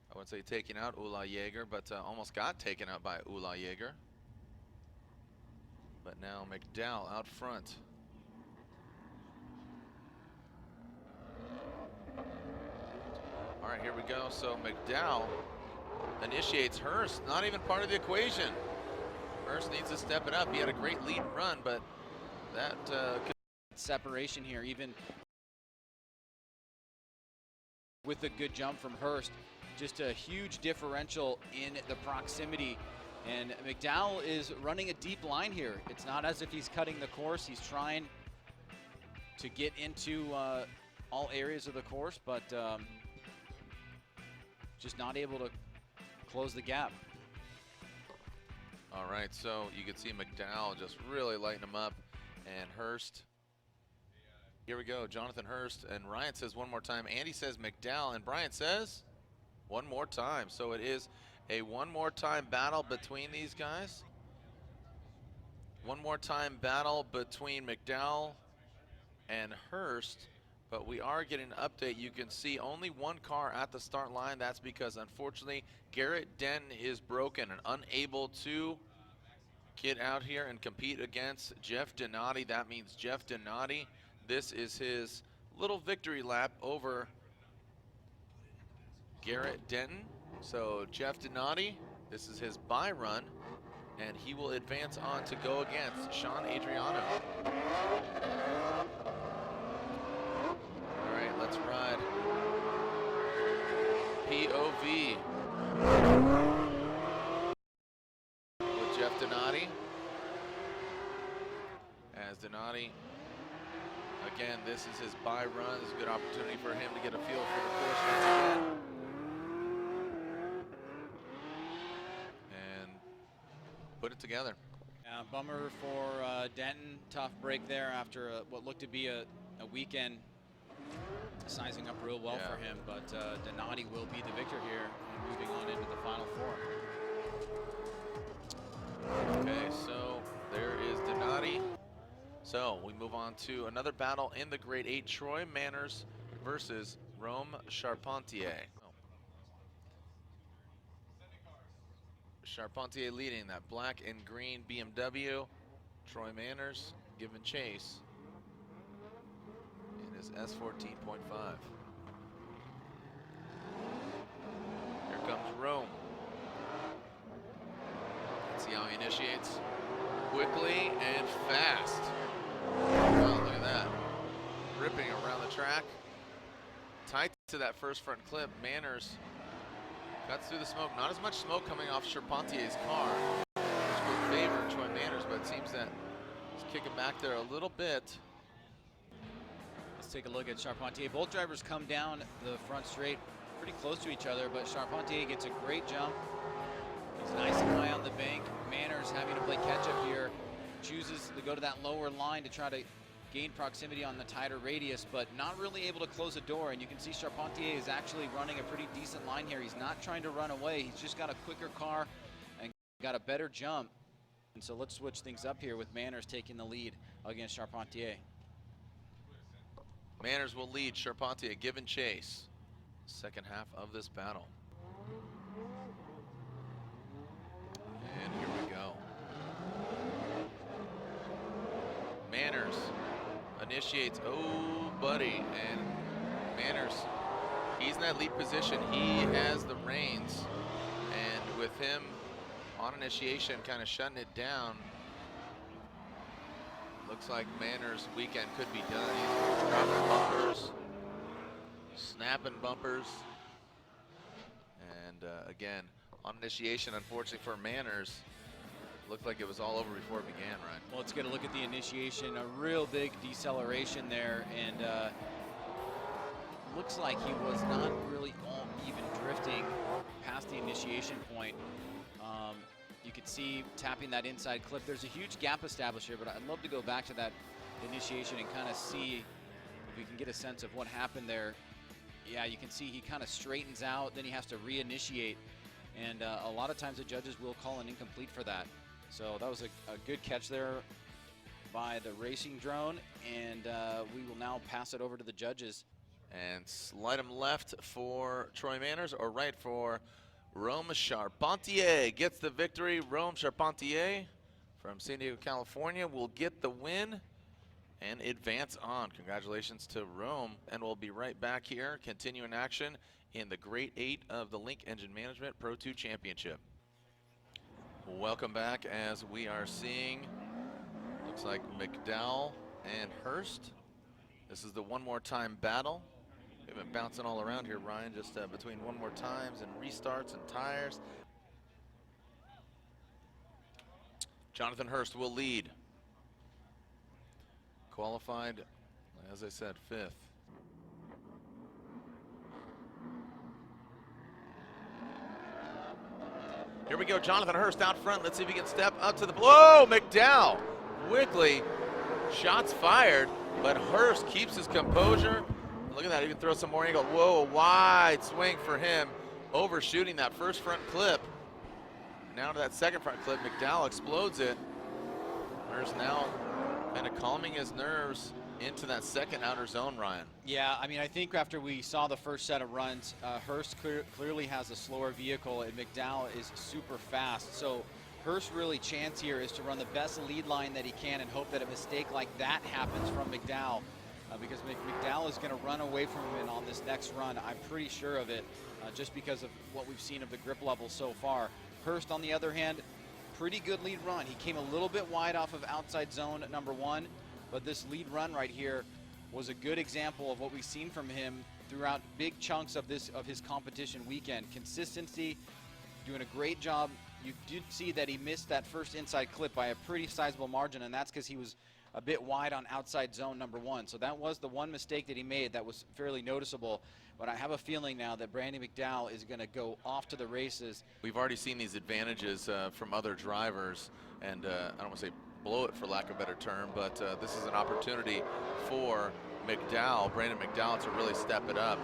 I wouldn't say taking out Hula Jager, but almost got taken out by Hula Jager. But now McDowell out front. All right, here we go. So McDowell initiates Herst, not even part of the equation. Herst needs to step it up. He had a great lead run, but that separation here, even with a good jump from Herst, just a huge differential in the proximity. And McDowell is running a deep line here. It's not as if he's cutting the course. He's trying to get into all areas of the course, but just not able to close the gap. All right, so you can see McDowell just really lighting him up, and Herst. Here we go, Jonathan Herst, and Ryan says one more time. Andy says McDowell, and Brian says one more time. So it is a one more time battle between these guys. One more time battle between McDowell and Herst. But we are getting an update. You can see only one car at the start line. That's because, unfortunately, Garrett Denton is broken and unable to get out here and compete against Jeff Donati. That means Jeff Donati, this is his little victory lap over Garrett Denton. So Jeff Donati, this is his bye run, and he will advance on to go against Sean Adriano. Let's ride. POV with Jeff Donati. As Donati, again, this is his bye run. This is a good opportunity for him to get a feel for the course once again. And put it together. Yeah, bummer for Denton. Tough break there after what looked to be a weekend Sizing up real well for him, but Donati will be the victor here and moving on into the Final Four. Okay, so there is Donati. So we move on to another battle in the Grade 8, Troy Manners versus Rome Charpentier. Charpentier leading that black and green BMW. Troy Manners giving chase in his S14.5. Here comes Rome. Let's see how he initiates. Quickly and fast. Wow, look at that. Ripping around the track. Tight to that first front clip. Manners cuts through the smoke. Not as much smoke coming off Charpentier's car, which will favor Troy Manners, but it seems that he's kicking back there a little bit. Let's take a look at Charpentier. Both drivers come down the front straight pretty close to each other, but Charpentier gets a great jump. He's nice and high on the bank. Manners having to play catch up here. Chooses to go to that lower line to try to gain proximity on the tighter radius, but not really able to close the door. And you can see Charpentier is actually running a pretty decent line here. He's not trying to run away. He's just got a quicker car and got a better jump. And so let's switch things up here with Manners taking the lead against Charpentier. Manners will lead Charpentier, giving chase. Second half of this battle. And here we go. Manners initiates, oh buddy, and Manners, he's in that lead position. He has the reins, and with him on initiation kind of shutting it down, looks like Manners' weekend could be done. He's dropping bumpers, snapping bumpers, and again, on initiation, unfortunately for Manners, looked like it was all over before it began, right? Well, let's get a look at the initiation. A real big deceleration there, and looks like he was not really all even drifting past the initiation point. You could see tapping that inside clip. There's a huge gap established here, but I'd love to go back to that initiation and kind of see if we can get a sense of what happened there. Yeah, you can see he kind of straightens out, then he has to reinitiate, and a lot of times the judges will call an incomplete for that. So that was a good catch there by the racing drone, and we will now pass it over to the judges. And slide him left for Troy Manners or right for Rome Charpentier. Gets the victory. Rome Charpentier from San Diego, California will get the win and advance on. Congratulations to Rome, and we'll be right back here, continuing action in the Grade 8 of the Link Engine Management Pro 2 Championship. Welcome back as we are seeing, looks like McDowell and Herst. This is the one more time battle. We've been bouncing all around here, Ryan, just between one more times and restarts and tires. Jonathan Herst will lead. Qualified, as I said, 5th. Here we go, Jonathan Herst out front. Let's see if he can step up to the, whoa, McDowell, quickly, shots fired, but Herst keeps his composure. Look at that, he can throw some more angle. Whoa, a wide swing for him, overshooting that first front clip. Now to that second front clip, McDowell explodes it. Herst now kind of calming his nerves into that second outer zone, Ryan. Yeah, I mean, I think after we saw the first set of runs, Herst clearly has a slower vehicle, and McDowell is super fast. So Herst's really chance here is to run the best lead line that he can and hope that a mistake like that happens from McDowell, because McDowell is going to run away from him on this next run. I'm pretty sure of it, just because of what we've seen of the grip level so far. Herst, on the other hand, pretty good lead run. He came a little bit wide off of outside zone number 1. But this lead run right here was a good example of what we've seen from him throughout big chunks of his competition weekend. Consistency, doing a great job. You did see that he missed that first inside clip by a pretty sizable margin, and that's because he was a bit wide on outside zone number 1. So that was the one mistake that he made that was fairly noticeable. But I have a feeling now that Brandon McDowell is going to go off to the races. We've already seen these advantages from other drivers, and I don't want to say blow it for lack of a better term, but this is an opportunity for Brandon McDowell, to really step it up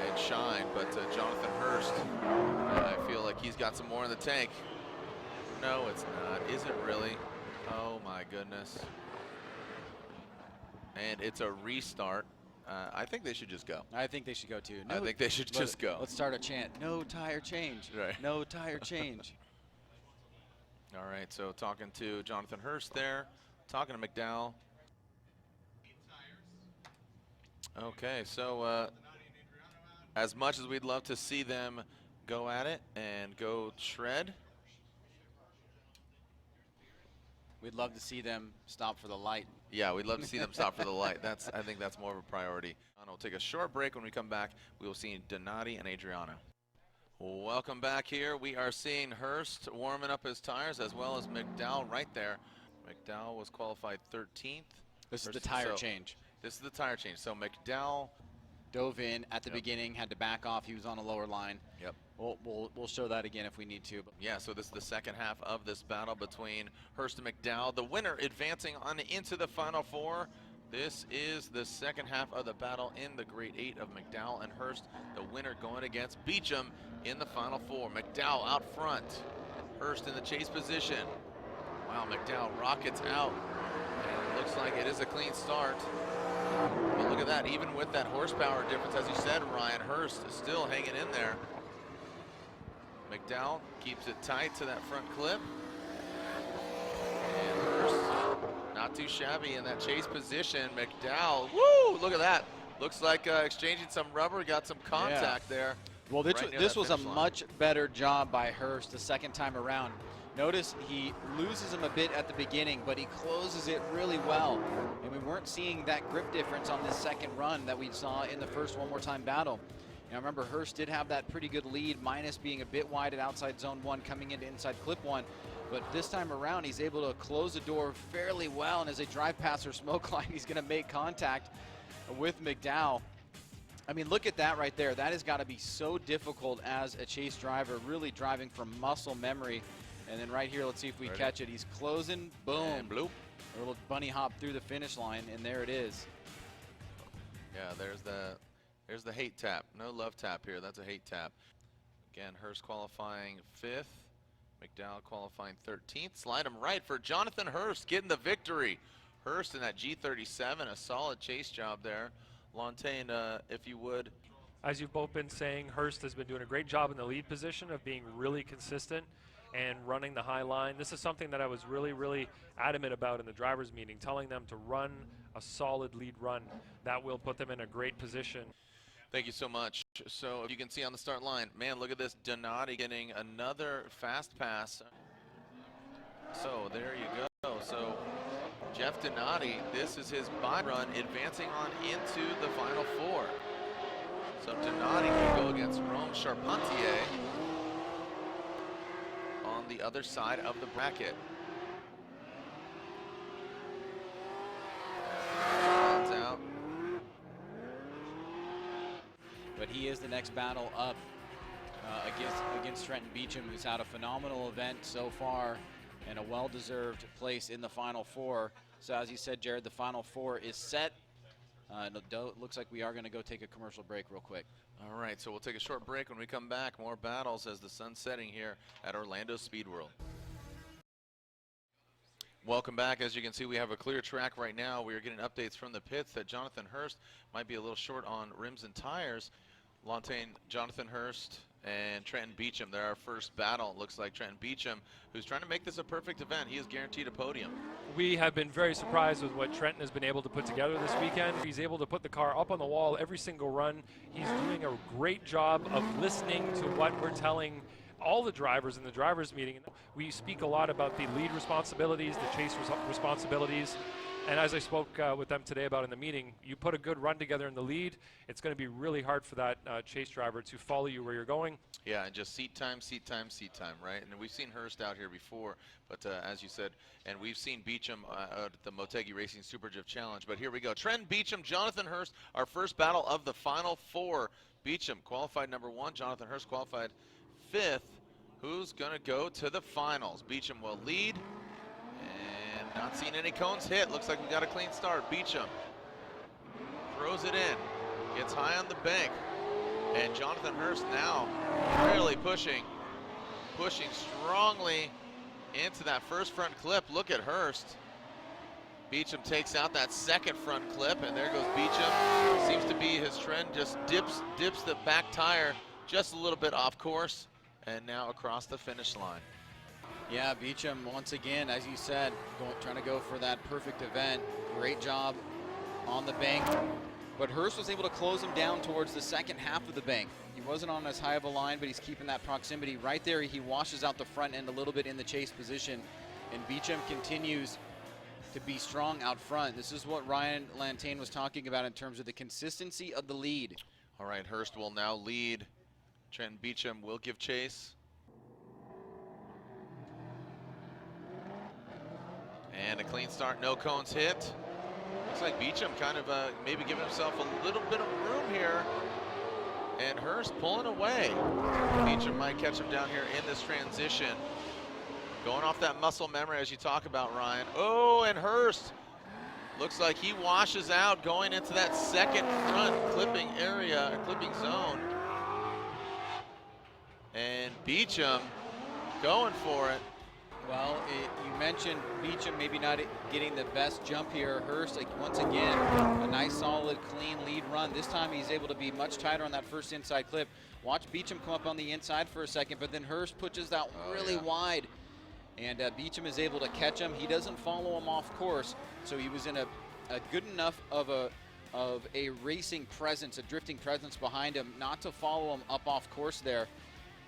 and shine. But Jonathan Herst, I feel like he's got some more in the tank. No, it's not. Is it really? Oh my goodness. And it's a restart. I think they should just go. I think they should go too. I think they should just go. Let's start a chant. No tire change. Right. No tire change. All right, so talking to Jonathan Herst there, talking to McDowell. Okay, so as much as we'd love to see them go at it and go shred, we'd love to see them stop for the light. yeah, we'd love to see them stop for the light. I think that's more of a priority. We'll take a short break. When we come back, we will see Donati and Adriano. Welcome back here. We are seeing Herst warming up his tires, as well as McDowell right there. McDowell was qualified 13th. This is the tire change. This is the tire change. So McDowell dove in at the beginning, had to back off. He was on a lower line. Yep. We'll show that again if we need to. Yeah, so this is the second half of this battle between Herst and McDowell. The winner advancing on into the Final Four. This is the second half of the battle in the Grade 8 of McDowell and Herst. The winner going against Beecham in the Final Four. McDowell out front. Herst in the chase position. Wow, McDowell rockets out. And it looks like it is a clean start. But look at that, even with that horsepower difference, as you said, Ryan, Herst is still hanging in there. McDowell keeps it tight to that front clip. And Herst not too shabby in that chase position. McDowell, woo, look at that. Looks like exchanging some rubber, got some contact there. Well, this was a much better job by Herst the second time around. Notice he loses him a bit at the beginning, but he closes it really well. And we weren't seeing that grip difference on this second run that we saw in the first one more time battle. Now remember, Herst did have that pretty good lead, minus being a bit wide at outside zone 1 coming into inside clip 1. But this time around, he's able to close the door fairly well. And as they drive past their smoke line, he's going to make contact with McDowell. I mean, look at that right there. That has got to be so difficult as a chase driver, really driving from muscle memory. And then right here, let's see if we catch it. He's closing, boom. And bloop. A little bunny hop through the finish line, and there it is. Yeah, there's the hate tap. No love tap here. That's a hate tap. Again, Herst qualifying 5th. McDowell qualifying 13th. Slide him right for Jonathan Herst getting the victory. Herst in that G37, a solid chase job there. Lontaine, if you would. As you've both been saying, Herst has been doing a great job in the lead position of being really consistent and running the high line. This is something that I was really adamant about in the drivers meeting, telling them to run a solid lead run. That will put them in a great position. Thank you so much. So you can see on the start line, man, look at this, Donati getting another fast pass. So there you go. So Jeff Donati, this is his bye run, advancing on into the Final Four. So Donati can go against Rome Charpentier on the other side of the bracket. Runs out. But he is the next battle up against Trenton Beecham, who's had a phenomenal event so far and a well-deserved place in the Final Four. So as you said, Jared, the Final Four is set. It looks like we are going to go take a commercial break real quick. All right, so we'll take a short break. When we come back, more battles as the sun's setting here at Orlando Speed World. Welcome back. As you can see, we have a clear track right now. We are getting updates from the pits that Jonathan Herst might be a little short on rims and tires. Lontaine, Jonathan Herst, and Trenton Beecham. They're our first battle. It looks like Trenton Beecham, who's trying to make this a perfect event. He is guaranteed a podium. We have been very surprised with what Trenton has been able to put together this weekend. He's able to put the car up on the wall every single run. He's doing a great job of listening to what we're telling all the drivers in the drivers meeting. We speak a lot about the lead responsibilities, the chase responsibilities. And as I spoke with them today about in the meeting, you put a good run together in the lead, it's going to be really hard for that chase driver to follow you where you're going. Yeah, and just seat time, right? And we've seen Herst out here before, but as you said, and we've seen Beecham out at the Motegi Racing Super Jiv Challenge. But here we go. Trenton Beecham, Jonathan Herst, our first battle of the Final Four. Beecham qualified number 1, Jonathan Herst qualified 5th. Who's going to go to the finals? Beecham will lead. And not seeing any cones hit. Looks like we got a clean start. Beecham. throws it in, gets high on the bank, and Jonathan Herst now really pushing strongly into that first front clip. Look at Herst. Beecham takes out that second front clip, and there goes Beecham. Seems to be his trend, just dips the back tire just a little bit off course, and now across the finish line. Yeah, Beecham, once again, as you said, trying to go for that perfect event. Great job on the bank. But Herst was able to close him down towards the second half of the bank. He wasn't on as high of a line, but he's keeping that proximity. Right there, he washes out the front end a little bit in the chase position. And Beecham continues to be strong out front. This is what Ryan Lantain was talking about in terms of the consistency of the lead. All right, Herst will now lead. Trenton Beecham will give chase. And a clean start, no cones hit. Looks like Beecham kind of maybe giving himself a little bit of room here. And Herst pulling away. Beecham might catch him down here in this transition. Going off that muscle memory as you talk about, Ryan. Oh, and Herst looks like he washes out going into that second front clipping area, clipping zone. And Beecham going for it. Well, you mentioned Beecham maybe not getting the best jump here. Herst, like, once again, a nice, solid, clean lead run. This time he's able to be much tighter on that first inside clip. Watch Beecham come up on the inside for a second, but then Herst pushes out really wide. And Beecham is able to catch him. He doesn't follow him off course, so he was in a good enough of a racing presence, a drifting presence behind him, not to follow him up off course there.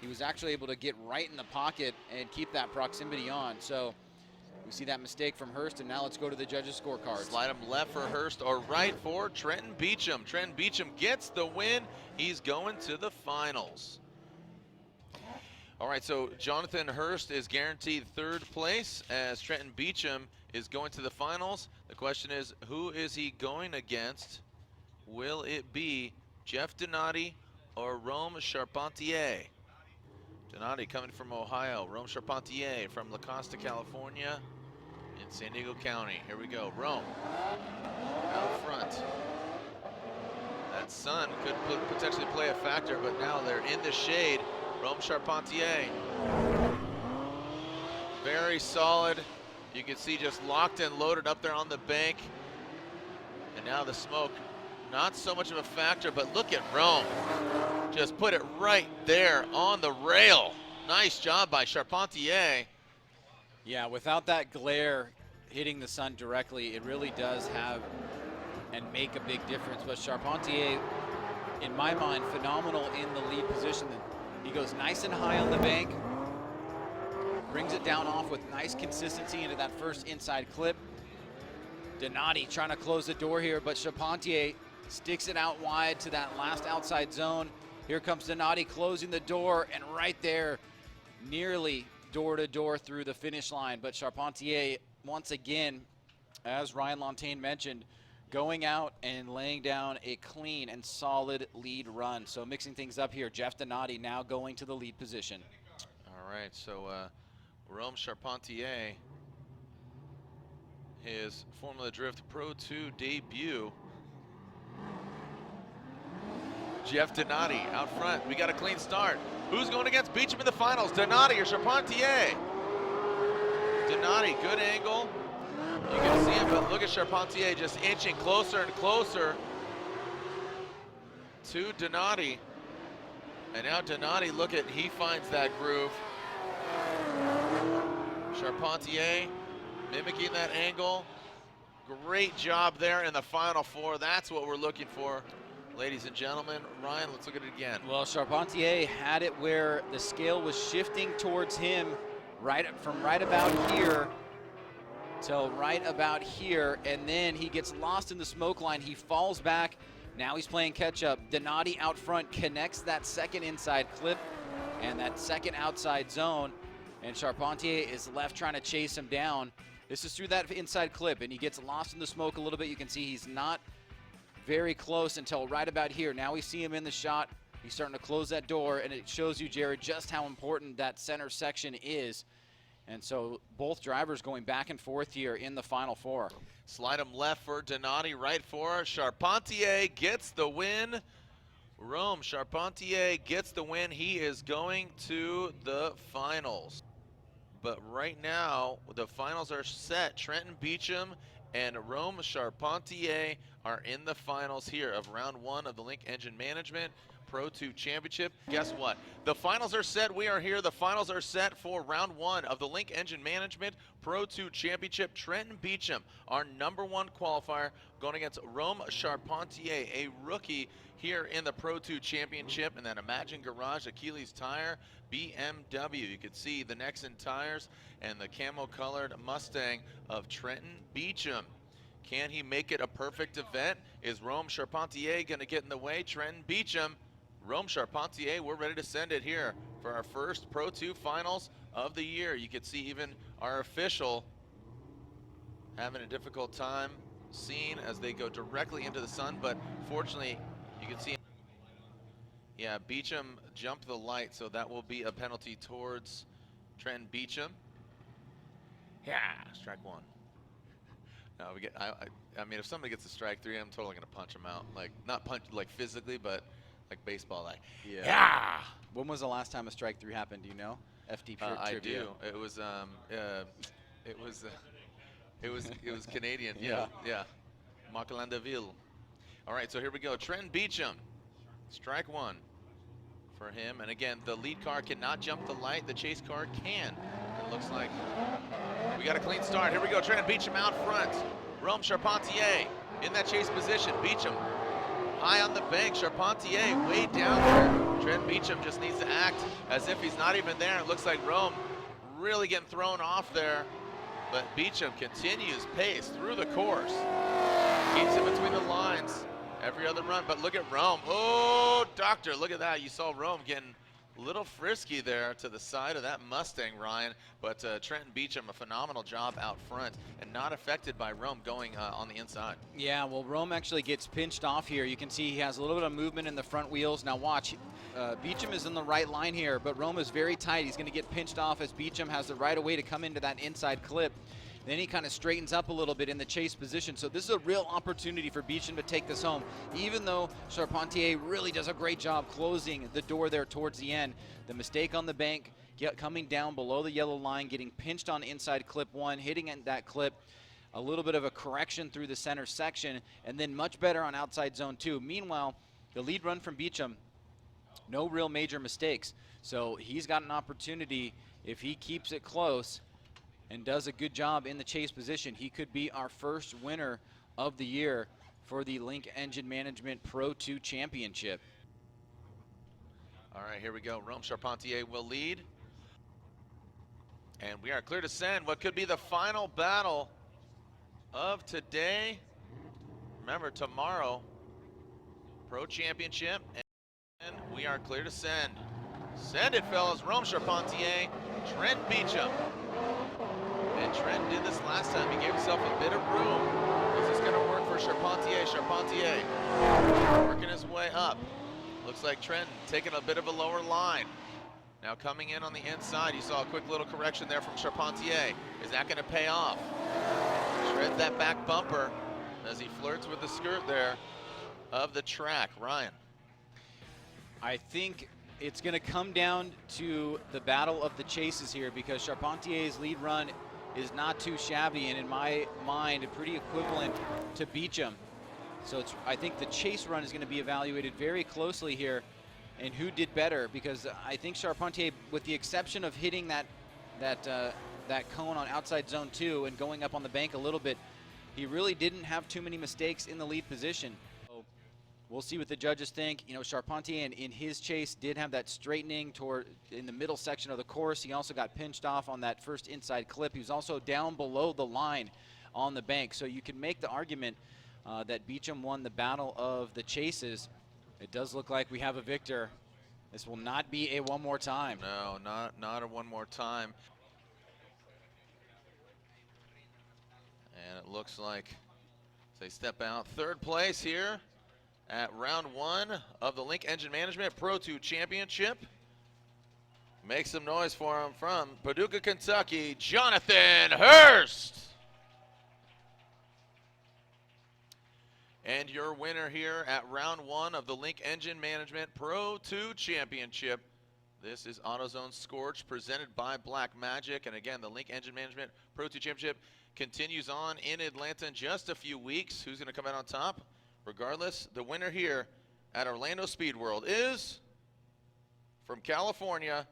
He was actually able to get right in the pocket and keep that proximity on. So we see that mistake from Herst, and now let's go to the judges' scorecards. Slide him left for Herst or right for Trenton Beecham. Trenton Beecham gets the win. He's going to the finals. All right, so Jonathan Herst is guaranteed third place as Trenton Beecham is going to the finals. The question is, who is he going against? Will it be Jeff Donati or Rome Charpentier? Donati coming from Ohio, Rome Charpentier from La Costa, California in San Diego County. Here we go, Rome out front. That sun could potentially play a factor, but now they're in the shade. Rome Charpentier, very solid. You can see just locked and loaded up there on the bank. And now the smoke, not so much of a factor, but look at Rome. Just put it right there on the rail. Nice job by Charpentier. Yeah, without that glare hitting the sun directly, it really does have and make a big difference. But Charpentier, in my mind, phenomenal in the lead position. He goes nice and high on the bank, brings it down off with nice consistency into that first inside clip. Donati trying to close the door here, but Charpentier sticks it out wide to that last outside zone. Here comes Donati closing the door, and right there, nearly door to door through the finish line. But Charpentier, once again, as Ryan Lantain mentioned, going out and laying down a clean and solid lead run. So mixing things up here, Jeff Donati now going to the lead position. All right, so Rome Charpentier, his Formula Drift Pro 2 debut. Jeff Donati out front. We got a clean start. Who's going against Beecham in the finals? Donati or Charpentier? Donati, good angle. You can see him, but look at Charpentier just inching closer and closer to Donati. And now Donati, look at, he finds that groove. Charpentier mimicking that angle. Great job there in the final four. That's what we're looking for, ladies and gentlemen. Ryan, let's look at it again. Well, Charpentier had it where the scale was shifting towards him from right about here till right about here, and then he gets lost in the smoke line. He falls back. Now he's playing catch up. Donati out front connects that second inside clip and that second outside zone, and Charpentier is left trying to chase him down. This is through that inside clip, and he gets lost in the smoke a little bit. You can see he's not very close until right about here. Now we see him in the shot. He's starting to close that door, and it shows you, Jared, just how important that center section is. And so both drivers going back and forth here in the Final Four. Slide him left for Donati, right for Charpentier, gets the win. Rome Charpentier gets the win. He is going to the finals. But right now, the finals are set. Trenton Beecham and Rome Charpentier are in the finals here of round 1 of the Link Engine Management Pro 2 Championship. Guess what? The finals are set. We are here. The finals are set for round 1 of the Link Engine Management Pro 2 Championship. Trenton Beecham, our #1 qualifier, going against Rome Charpentier, a rookie here in the Pro 2 Championship. And then Imagine Garage, Achilles Tire, BMW. You can see the Nexen tires and the camo-colored Mustang of Trenton Beecham. Can he make it a perfect event? Is Rome Charpentier going to get in the way? Trenton Beecham, Rome Charpentier, we're ready to send it here for our first Pro 2 finals of the year. You can see even our official having a difficult time seeing as they go directly into the sun, but fortunately you can see, yeah, Beecham jumped the light, so that will be a penalty towards Trenton Beecham. Yeah, strike 1. No, we get. I mean, if somebody gets a strike 3, I'm totally gonna punch him out. Like, not punch like physically, but like baseball, like. Yeah. Yeah. When was the last time a strike 3 happened? Do you know? FD I trivia. do. It was Canadian. Yeah. Yeah. Marc-Landeville. All right, so here we go. Trenton Beecham, strike 1 for him. And again, the lead car cannot jump the light. The chase car can. It looks like we got a clean start. Here we go. Trenton Beecham out front. Rome Charpentier in that chase position. Beecham high on the bank. Charpentier way down there. Trenton Beecham just needs to act as if he's not even there. It looks like Rome really getting thrown off there. But Beecham continues pace through the course. Keeps it between the lines every other run. But look at Rome. Oh, doctor, look at that. You saw Rome getting a little frisky there to the side of that Mustang, Ryan. But Trenton Beecham, a phenomenal job out front and not affected by Rome going on the inside. Yeah, well, Rome actually gets pinched off here. You can see he has a little bit of movement in the front wheels. Now watch, Beecham is in the right line here, but Rome is very tight. He's going to get pinched off as Beecham has the right of way to come into that inside clip. Then he kind of straightens up a little bit in the chase position. So this is a real opportunity for Beecham to take this home. Even though Charpentier really does a great job closing the door there towards the end, the mistake on the bank, coming down below the yellow line, getting pinched on inside clip 1, hitting at that clip, a little bit of a correction through the center section, and then much better on outside zone 2. Meanwhile, the lead run from Beecham, no real major mistakes. So he's got an opportunity, if he keeps it close and does a good job in the chase position, he could be our first winner of the year for the Link Engine Management Pro 2 Championship. All right, here we go. Rome Charpentier will lead. And we are clear to send what could be the final battle of today. Remember, tomorrow, Pro Championship, and we are clear to send. Send it, fellas. Rome Charpentier, Trent Beecham. And Trent did this last time. He gave himself a bit of room. Is this going to work for Charpentier? Charpentier working his way up. Looks like Trent taking a bit of a lower line. Now coming in on the inside, you saw a quick little correction there from Charpentier. Is that going to pay off? Shreds that back bumper as he flirts with the skirt there of the track. Ryan. I think it's going to come down to the battle of the chases here, because Charpentier's lead run is not too shabby, and in my mind, pretty equivalent to Beecham. So I think the chase run is going to be evaluated very closely here, and who did better, because I think Charpentier, with the exception of hitting that cone on outside zone 2 and going up on the bank a little bit, he really didn't have too many mistakes in the lead position. So we'll see what the judges think. You know, Charpentier in his chase did have that straightening toward in the middle section of the course. He also got pinched off on that first inside clip. He was also down below the line on the bank. So you can make the argument that Beecham won the battle of the chases. It does look like we have a victor. This will not be a one more time. No, not a one more time. And it looks like they step out. Third place here at round 1 of the Link Engine Management Pro 2 Championship. Make some noise for him from Paducah, Kentucky, Jonathan Herst. And your winner here at round 1 of the Link Engine Management Pro 2 Championship. This is AutoZone Scorch presented by Black Magic. And again, the Link Engine Management Pro 2 Championship continues on in Atlanta in just a few weeks. Who's going to come out on top? Regardless, the winner here at Orlando Speed World is from California.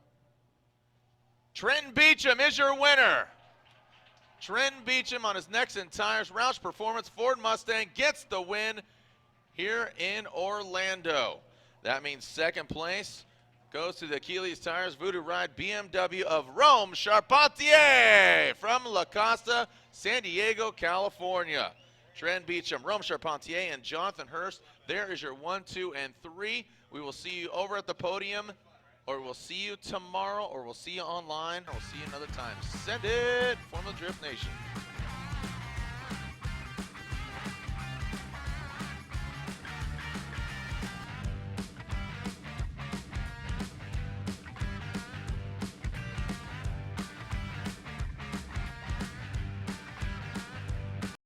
Trenton Beecham is your winner. Trenton Beecham on his Nexen Tires Roush Performance Ford Mustang gets the win here in Orlando. That means second place goes to the Achilles Tires Voodoo Ride BMW of Rome Charpentier from La Costa, San Diego, California. Trenton Beecham, Rome Charpentier, and Jonathan Herst. There is your 1, 2, and 3. We will see you over at the podium, or we'll see you tomorrow, or we'll see you online, or we'll see you another time. Send it, Formula Drift Nation.